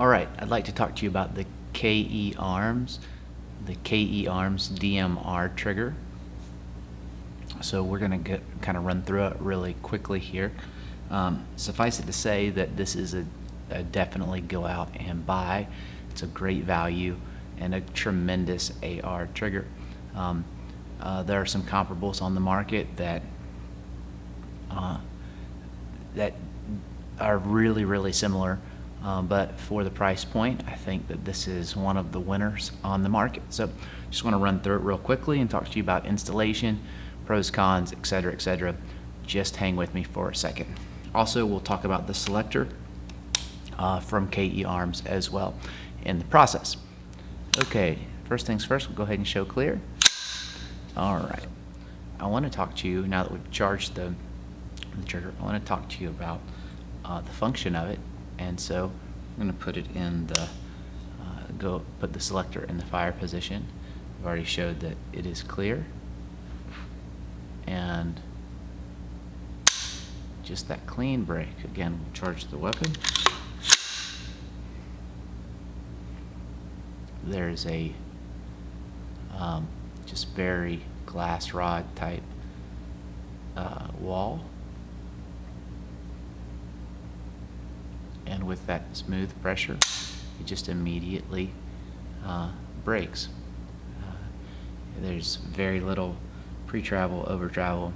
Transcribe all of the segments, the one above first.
Alright, I'd like to talk to you about the KE Arms, the KE Arms DMR trigger. So we're going to kind of run through it really quickly here. Suffice it to say that this is a definitely go out and buy. It's a great value and a tremendous AR trigger. There are some comparables on the market that are really similar, but for the price point, I think that this is one of the winners on the market. So just want to run through it real quickly and talk to you about installation, pros, cons, etc., etc. Just hang with me for a second. Also, we'll talk about the Selector from KE Arms as well in the process. Okay, first things first, we'll go ahead and show clear. All right, I want to talk to you, now that we've charged the trigger, I want to talk to you about the function of it. And so I'm going to put it in the, put the selector in the fire position. I've already showed that it is clear. And just that clean break. Again, we'll charge the weapon. There's a just very glass rod type wall. And with that smooth pressure, it just immediately breaks. There's very little pre-travel, over-travel.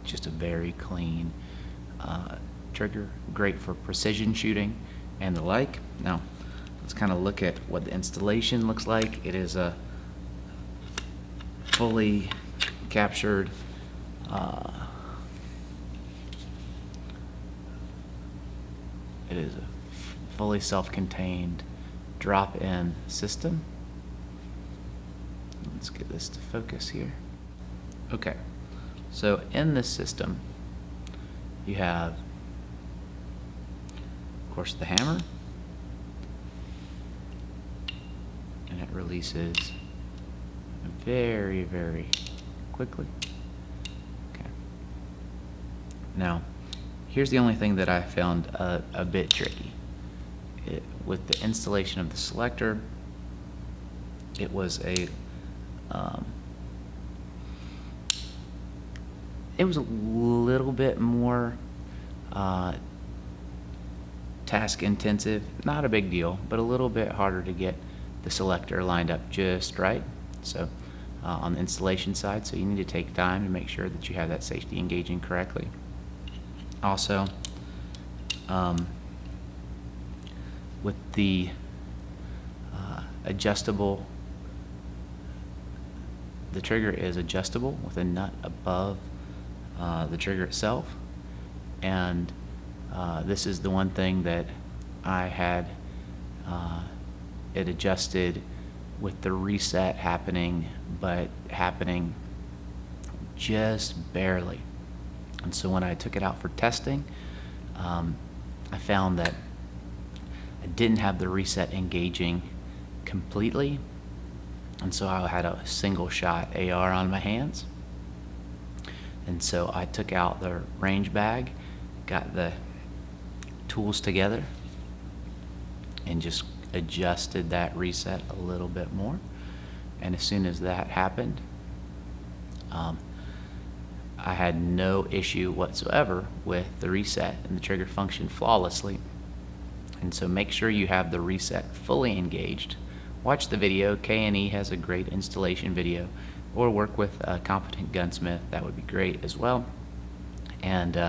Just a very clean trigger, great for precision shooting and the like. Now, let's kind of look at what the installation looks like. It is a fully captured it is a fully self-contained drop-in system. Let's get this to focus here. Okay, so in this system you have, of course, the hammer, and it releases very quickly. Okay. Now, here's the only thing that I found a bit tricky. With the installation of the Selector, it was a little bit more task intensive. Not a big deal, but a little bit harder to get the Selector lined up just right. So on the installation side, so you need to take time to make sure that you have that safety engaging correctly. Also, with the adjustable, the trigger is adjustable with a nut above the trigger itself, and this is the one thing that I had it adjusted with the reset happening, but happening just barely. And so when I took it out for testing, I found that I didn't have the reset engaging completely, and so I had a single shot AR on my hands. And so I took out the range bag, got the tools together, and just adjusted that reset a little bit more. And as soon as that happened, I had no issue whatsoever with the reset, and the trigger functioned flawlessly. And so make sure you have the reset fully engaged. Watch the video. K&E has a great installation video, or work with a competent gunsmith. That would be great as well. And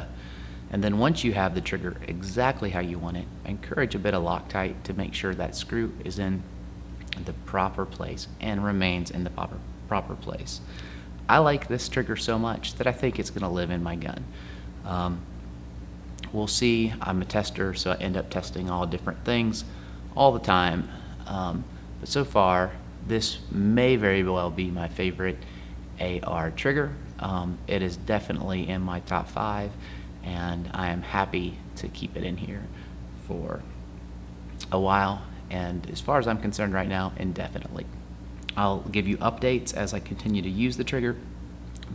then once you have the trigger exactly how you want it, encourage a bit of Loctite to make sure that screw is in the proper place and remains in the proper place. I like this trigger so much that I think it's going to live in my gun. We'll see. I'm a tester, so I end up testing all different things all the time. But so far, this may very well be my favorite AR trigger. It is definitely in my top 5, and I am happy to keep it in here for a while, and as far as I'm concerned right now, indefinitely. I'll give you updates as I continue to use the trigger,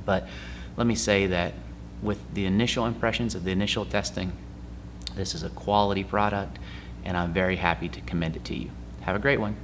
but let me say that with the initial impressions of the initial testing, this is a quality product, and I'm very happy to commend it to you. Have a great one.